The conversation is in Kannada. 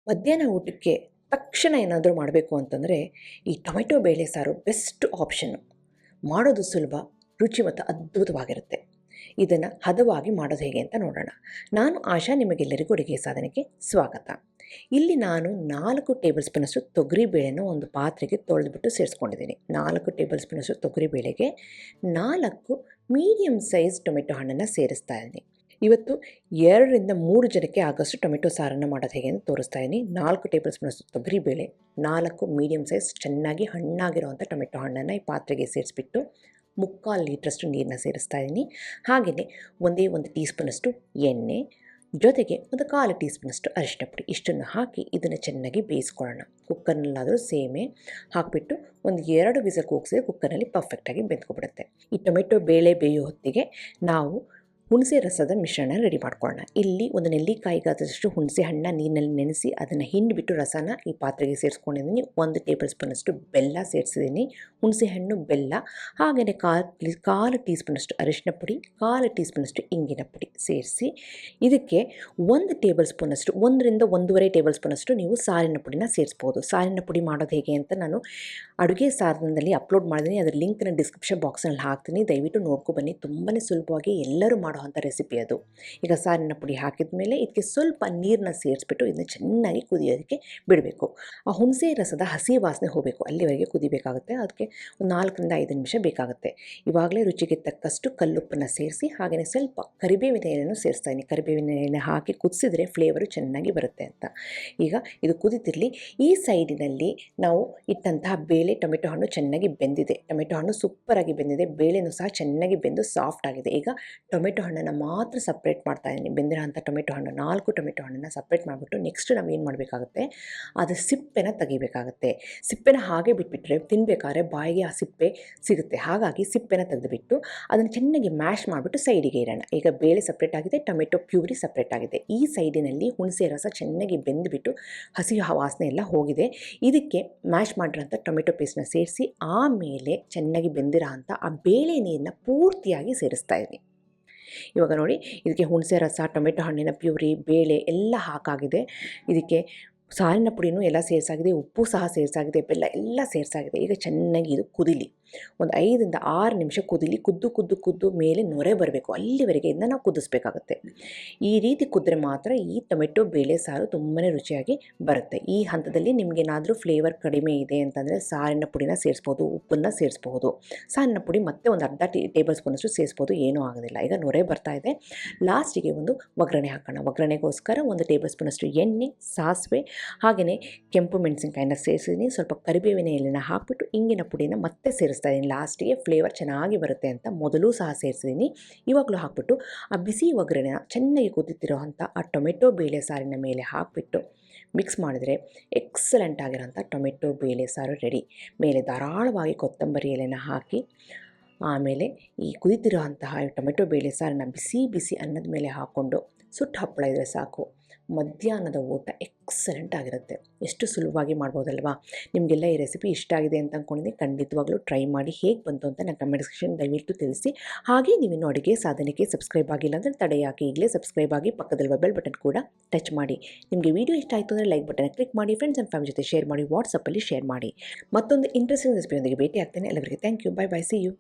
ಮಧ್ಯಾಹ್ನ ಊಟಕ್ಕೆ ತಕ್ಷಣ ಏನಾದರೂ ಮಾಡಬೇಕು ಅಂತಂದರೆ ಈ ಟೊಮೆಟೊ ಬೇಳೆ ಸಾರು ಬೆಸ್ಟ್ ಆಪ್ಷನ್ನು. ಮಾಡೋದು ಸುಲಭ, ರುಚಿ ಮತ್ತು ಅದ್ಭುತವಾಗಿರುತ್ತೆ. ಇದನ್ನು ಹದವಾಗಿ ಮಾಡೋದು ಹೇಗೆ ಅಂತ ನೋಡೋಣ. ನಾನು ಆಶಾ, ನಿಮಗೆಲ್ಲರಿಗೂ ಅಡುಗೆ ಸಾಧನೆಗೆ ಸ್ವಾಗತ. ಇಲ್ಲಿ ನಾನು 4 ಟೇಬಲ್ ಸ್ಪೂನಷ್ಟು ತೊಗರಿಬೇಳೆನ ಒಂದು ಪಾತ್ರೆಗೆ ತೊಳೆದುಬಿಟ್ಟು ಸೇರಿಸ್ಕೊಂಡಿದ್ದೀನಿ. 4 ಟೇಬಲ್ ಸ್ಪೂನಷ್ಟು ತೊಗರಿಬೇಳೆಗೆ 4 ಮೀಡಿಯಮ್ ಸೈಜ್ ಟೊಮೆಟೊ ಹಣ್ಣನ್ನು ಸೇರಿಸ್ತಾ ಇದ್ದೀನಿ. ಇವತ್ತು 2ರಿಂದ 3 ಜನಕ್ಕೆ ಆಗೋಷ್ಟು ಟೊಮೆಟೊ ಸಾರನ್ನು ಮಾಡೋದು ಹೇಗೆ ಅಂತ ತೋರಿಸ್ತಾ ಇದ್ದೀನಿ. 4 ಟೇಬಲ್ ಸ್ಪೂನಷ್ಟು ತೊಗರಿಬೇಳೆ, 4 ಮೀಡಿಯಮ್ ಸೈಜ್ ಚೆನ್ನಾಗಿ ಹಣ್ಣಾಗಿರುವಂಥ ಟೊಮೆಟೊ ಹಣ್ಣನ್ನು ಈ ಪಾತ್ರೆಗೆ ಸೇರಿಸ್ಬಿಟ್ಟು 3/4 ಲೀಟ್ರಷ್ಟು ನೀರನ್ನ ಸೇರಿಸ್ತಾ ಇದ್ದೀನಿ. ಹಾಗೆಯೇ ಒಂದೇ 1 ಟೀ ಸ್ಪೂನಷ್ಟು ಎಣ್ಣೆ, ಜೊತೆಗೆ 1/4 ಟೀ ಸ್ಪೂನಷ್ಟು ಅರಿಶಿನ ಪುಡಿ, ಇಷ್ಟನ್ನು ಹಾಕಿ ಇದನ್ನು ಚೆನ್ನಾಗಿ ಬೇಯಿಸ್ಕೊಳ್ಳೋಣ. ಕುಕ್ಕರ್ನಲ್ಲಾದರೂ ಸೇಮೆ ಹಾಕಿಬಿಟ್ಟು ಒಂದು 2 ವಿಸಲ್ ಕೂಗಿಸಿದ್ರೆ ಕುಕ್ಕರ್ನಲ್ಲಿ ಪರ್ಫೆಕ್ಟಾಗಿ ಬೆಂದ್ಕೊಬಿಡುತ್ತೆ. ಈ ಟೊಮೆಟೊ ಬೇಳೆ ಬೇಯೋ ಹೊತ್ತಿಗೆ ನಾವು ಹುಣಸೆ ರಸದ ಮಿಶ್ರಣ ರೆಡಿ ಮಾಡ್ಕೊಳ್ಳೋಣ. ಇಲ್ಲಿ ಒಂದು ನೆಲ್ಲಿಕಾಯಿಗಾದಷ್ಟು ಹುಣಸೆ ಹಣ್ಣು ನೀರಿನಲ್ಲಿ ನೆನೆಸಿ ಅದನ್ನು ಹಿಂಡಿಬಿಟ್ಟು ರಸನ ಈ ಪಾತ್ರೆಗೆ ಸೇರಿಸ್ಕೊಂಡಿದ್ದೀನಿ. 1 ಟೇಬಲ್ ಸ್ಪೂನಷ್ಟು ಬೆಲ್ಲ ಸೇರಿಸಿದ್ದೀನಿ. ಹುಣಸೆ ಹಣ್ಣು, ಬೆಲ್ಲ, ಹಾಗೆಯೇ 1/4 ಟೀ ಸ್ಪೂನಷ್ಟು ಅರಿಶಿನ ಪುಡಿ, 1/4 ಟೀ ಸ್ಪೂನಷ್ಟು ಇಂಗಿನ ಪುಡಿ ಸೇರಿಸಿ ಇದಕ್ಕೆ 1 ಟೇಬಲ್ ಸ್ಪೂನಷ್ಟು 1ರಿಂದ 1.5 ಟೇಬಲ್ ಸ್ಪೂನಷ್ಟು ನೀವು ಸಾರಿನ ಪುಡಿನ ಸೇರಿಸ್ಬೋದು. ಸಾರಿನ ಪುಡಿ ಮಾಡೋದು ಹೇಗೆ ಅಂತ ನಾನು ಅಡುಗೆ ಸಾಧನದಲ್ಲಿ ಅಪ್ಲೋಡ್ ಮಾಡಿದ್ದೀನಿ. ಅದರ ಲಿಂಕ್ನ ಡಿಸ್ಕ್ರಿಪ್ಷನ್ ಬಾಕ್ಸ್ನಲ್ಲಿ ಹಾಕ್ತೀನಿ, ದಯವಿಟ್ಟು ನೋಡ್ಕೊಬನ್ನಿ. ತುಂಬಾ ಸುಲಭವಾಗಿ ಎಲ್ಲರೂ ಮಾಡುವಂಥ ರೆಸಿಪಿ ಅದು. ಈಗ ಸಾರಿನ ಪುಡಿ ಹಾಕಿದ ಮೇಲೆ ಇದಕ್ಕೆ ಸ್ವಲ್ಪ ನೀರನ್ನ ಸೇರಿಸ್ಬಿಟ್ಟು ಇದನ್ನು ಚೆನ್ನಾಗಿ ಕುದಿಯೋದಕ್ಕೆ ಬಿಡಬೇಕು. ಆ ಹುಣಸೆ ರಸದ ಹಸಿ ವಾಸನೆ ಹೋಗಬೇಕು, ಅಲ್ಲಿವರೆಗೆ ಕುದಿಬೇಕಾಗುತ್ತೆ. ಅದಕ್ಕೆ ಒಂದು 4ರಿಂದ 5 ನಿಮಿಷ ಬೇಕಾಗುತ್ತೆ. ಇವಾಗಲೇ ರುಚಿಗೆ ತಕ್ಕಷ್ಟು ಕಲ್ಲುಪ್ಪನ್ನು ಸೇರಿಸಿ ಹಾಗೆಯೇ ಸ್ವಲ್ಪ ಕರಿಬೇವಿನ ಎಲೆಯನ್ನು ಸೇರಿಸ್ತಾ ಇದ್ದೀನಿ. ಕರಿಬೇವಿನ ಎಲೆ ಹಾಕಿ ಕುದಿಸಿದ್ರೆ ಫ್ಲೇವರು ಚೆನ್ನಾಗಿ ಬರುತ್ತೆ ಅಂತ. ಈಗ ಇದು ಕುದಿತಿರಲಿ. ಈ ಸೈಡಿನಲ್ಲಿ ನಾವು ಇಟ್ಟಂತಹ ಬೇಳೆ ಟೊಮೆಟೊ ಹಣ್ಣು ಚೆನ್ನಾಗಿ ಬೆಂದಿದೆ. ಟೊಮೆಟೊ ಹಣ್ಣು ಸೂಪರಾಗಿ ಬೆಂದಿದೆ, ಬೇಳೆನೂ ಸಹ ಚೆನ್ನಾಗಿ ಬೆಂದು ಸಾಫ್ಟ್ ಆಗಿದೆ. ಈಗ ಟೊಮೆಟೊ ಹಣ್ಣನ್ನು ಮಾತ್ರ ಸಪ್ರೇಟ್ ಮಾಡ್ತಾ ಇದ್ದೀನಿ. ಬೆಂದಿರೋ ಅಂಥ ಟೊಮೆಟೊ ಹಣ್ಣು 4 ಟೊಮೆಟೊ ಹಣ್ಣನ್ನು ಸಪ್ರೇಟ್ ಮಾಡಿಬಿಟ್ಟು ನೆಕ್ಸ್ಟ್ ನಾವು ಏನು ಮಾಡಬೇಕಾಗುತ್ತೆ, ಅದು ಸಿಪ್ಪೆನ ತೆಗಿಬೇಕಾಗುತ್ತೆ. ಸಿಪ್ಪೆನ ಹಾಗೆ ಬಿಟ್ಬಿಟ್ರೆ ತಿನ್ನಬೇಕಾದ್ರೆ ಬಾಯಿಗೆ ಆ ಸಿಪ್ಪೆ ಸಿಗುತ್ತೆ. ಹಾಗಾಗಿ ಸಿಪ್ಪೆನ ತೆಗೆದುಬಿಟ್ಟು ಅದನ್ನು ಚೆನ್ನಾಗಿ ಮ್ಯಾಶ್ ಮಾಡಿಬಿಟ್ಟು ಸೈಡಿಗೆ ಇಡೋಣ. ಈಗ ಬೇಳೆ ಸಪ್ರೇಟ್ ಆಗಿದೆ, ಟೊಮೆಟೊ ಪ್ಯೂರಿ ಸಪ್ರೇಟ್ ಆಗಿದೆ. ಈ ಸೈಡಿನಲ್ಲಿ ಹುಣಸೆ ರಸ ಚೆನ್ನಾಗಿ ಬೆಂದುಬಿಟ್ಟು ಹಸಿ ವಾಸನೆ ಎಲ್ಲ ಹೋಗಿದೆ. ಇದಕ್ಕೆ ಮ್ಯಾಶ್ ಮಾಡಿರೋಂಥ ಟೊಮೆಟೊ ಪೇಸ್ಟನ್ನ ಸೇರಿಸಿ ಆಮೇಲೆ ಚೆನ್ನಾಗಿ ಬೆಂದಿರೋ ಅಂಥ ಆ ಬೇಳೆ ನೀರನ್ನ ಪೂರ್ತಿಯಾಗಿ ಸೇರಿಸ್ತಾ ಇದ್ದೀನಿ. ಇವಾಗ ನೋಡಿ, ಇದಕ್ಕೆ ಹುಣಸೆ ರಸ, ಟೊಮೆಟೊ ಹಣ್ಣಿನ ಪ್ಯೂರಿ, ಬೇಳೆ ಎಲ್ಲ ಹಾಕಾಗಿದೆ. ಇದಕ್ಕೆ ಸಾರಿನ ಪುಡಿನೂ ಎಲ್ಲ ಸೇರಿಸಾಗಿದೆ, ಉಪ್ಪು ಸಹ ಸೇರಿಸಾಗಿದೆ, ಬೆಲ್ಲ ಎಲ್ಲ ಸೇರಿಸಾಗಿದೆ. ಈಗ ಚೆನ್ನಾಗಿ ಇದು ಕುದಿಲಿ. ಒಂದು 5ರಿಂದ 6 ನಿಮಿಷ ಕುದಿಲಿ. ಕುದ್ದು ಮೇಲೆ ನೊರೆ ಬರಬೇಕು, ಅಲ್ಲಿವರೆಗೆ ಇದನ್ನು ನಾವು ಕುದಿಸ್ಬೇಕಾಗುತ್ತೆ. ಈ ರೀತಿ ಕುದ್ರೆ ಮಾತ್ರ ಈ ಟೊಮೆಟೊ ಬೇಳೆ ಸಾರು ತುಂಬಾ ರುಚಿಯಾಗಿ ಬರುತ್ತೆ. ಈ ಹಂತದಲ್ಲಿ ನಿಮಗೇನಾದರೂ ಫ್ಲೇವರ್ ಕಡಿಮೆ ಇದೆ ಅಂತಂದರೆ ಸಾರಿನ ಪುಡಿನ ಸೇರಿಸ್ಬೋದು, ಉಪ್ಪನ್ನು ಸೇರಿಸ್ಬೋದು. ಸಾರಿನ ಪುಡಿ ಮತ್ತೆ ಒಂದು ಅರ್ಧ ಟೇಬಲ್ ಸ್ಪೂನಷ್ಟು ಸೇರಿಸ್ಬೋದು, ಏನೂ ಆಗೋದಿಲ್ಲ. ಈಗ ನೊರೆ ಬರ್ತಾ ಇದೆ. ಲಾಸ್ಟಿಗೆ ಒಂದು ಒಗ್ಗರಣೆ ಹಾಕೋಣ. ಒಗ್ಗರಣೆಗೋಸ್ಕರ 1 ಟೇಬಲ್ ಸ್ಪೂನಷ್ಟು ಎಣ್ಣೆ, ಸಾಸಿವೆ, ಹಾಗೆಯೇ ಕೆಂಪು ಮೆಣಸಿನಕಾಯಿನ ಸೇರಿಸಿದ್ದೀನಿ. ಸ್ವಲ್ಪ ಕರಿಬೇವಿನ ಎಲೆನ ಹಾಕಿಬಿಟ್ಟು ಇಂಗಿನ ಪುಡಿನ ಮತ್ತೆ ಸೇರಿಸ್ತಾ ಇದ್ದೀನಿ. ಲಾಸ್ಟಿಗೆ ಫ್ಲೇವರ್ ಚೆನ್ನಾಗಿ ಬರುತ್ತೆ ಅಂತ ಮೊದಲು ಸಹ ಸೇರಿಸಿದ್ದೀನಿ. ಇವಾಗಲೂ ಹಾಕಿಬಿಟ್ಟು ಆ ಬಿಸಿ ಒಗ್ಗರಣೆನ ಚೆನ್ನಾಗಿ ಕುದೀತಿರೋ ಅಂಥ ಆ ಟೊಮೆಟೊ ಬೇಳೆ ಸಾರಿನ ಮೇಲೆ ಹಾಕಿಬಿಟ್ಟು ಮಿಕ್ಸ್ ಮಾಡಿದರೆ ಎಕ್ಸಲೆಂಟ್ ಆಗಿರೋಂಥ ಟೊಮೆಟೊ ಬೇಳೆ ಸಾರು ರೆಡಿ. ಮೇಲೆ ಧಾರಾಳವಾಗಿ ಕೊತ್ತಂಬರಿ ಎಲೆನ ಹಾಕಿ ಆಮೇಲೆ ಈ ಕುದಿತಿರೋ ಅಂತಹ ಟೊಮೆಟೊ ಬೇಳೆ ಸಾರನ್ನ ಬಿಸಿ ಅನ್ನದ ಮೇಲೆ ಹಾಕ್ಕೊಂಡು ಸುಟ್ಟು ಹಪ್ಪಳ ಇದ್ದರೆ ಸಾಕು, ಮಧ್ಯಾಹ್ನದ ಊಟ ಎಕ್ಸಲೆಂಟ್ ಆಗಿರುತ್ತೆ. ಎಷ್ಟು ಸುಲಭವಾಗಿ ಮಾಡ್ಬೋದಲ್ವಾ? ನಿಮಗೆಲ್ಲ ಈ ರೆಸಿಪಿ ಇಷ್ಟ ಆಗಿದೆ ಅಂತ ಅಂದ್ಕೊಂಡಿದ್ದೀನಿ. ಖಂಡಿತವಾಗ್ಲೂ ಟ್ರೈ ಮಾಡಿ ಹೇಗೆ ಬಂತು ಅಂತ ನನ್ನ ಕಮೆಂಟ್ ಸೆಕ್ಷನ್ ದಯವಿಟ್ಟು ತಿಳಿಸಿ. ಹಾಗೆ ನೀವಿನ್ನು ಅಡುಗೆ ಸಾಧನೆಗೆ ಸಬ್ಸ್ಕ್ರೈಬ್ ಆಗಿಲ್ಲ ಅಂದರೆ ತಡೆಯಾಕೆ ಈಗಲೇ ಸಬ್ಸ್ಕ್ರೈಬ್ ಆಗಿ ಪಕ್ಕದಲ್ಲಿರುವ ಬೆಲ್ ಬಟನ್ ಕೂಡ ಟಚ್ ಮಾಡಿ. ನಿಮಗೆ ವಿಡಿಯೋ ಇಷ್ಟ ಆಯಿತು ಅಂದರೆ ಲೈಕ್ ಬಟನ್ ಕ್ಲಿಕ್ ಮಾಡಿ, ಫ್ರೆಂಡ್ಸ್ ಆ್ಯಂಡ್ ಫ್ಯಾಮಿಲಿ ಜೊತೆ ಶೇರ್ ಮಾಡಿ, ವಾಟ್ಸಪ್ಪಲ್ಲಿ ಶೇರ್ ಮಾಡಿ. ಮತ್ತೊಂದು ಇಂಟ್ರೆಸ್ಟಿಂಗ್ ರೆಸಿಪಿಯೊಂದಿಗೆ ಭೇಟಿ ಆಗ್ತೇನೆ. ಎಲ್ಲರಿಗೆ thank you. Bye bye, see you.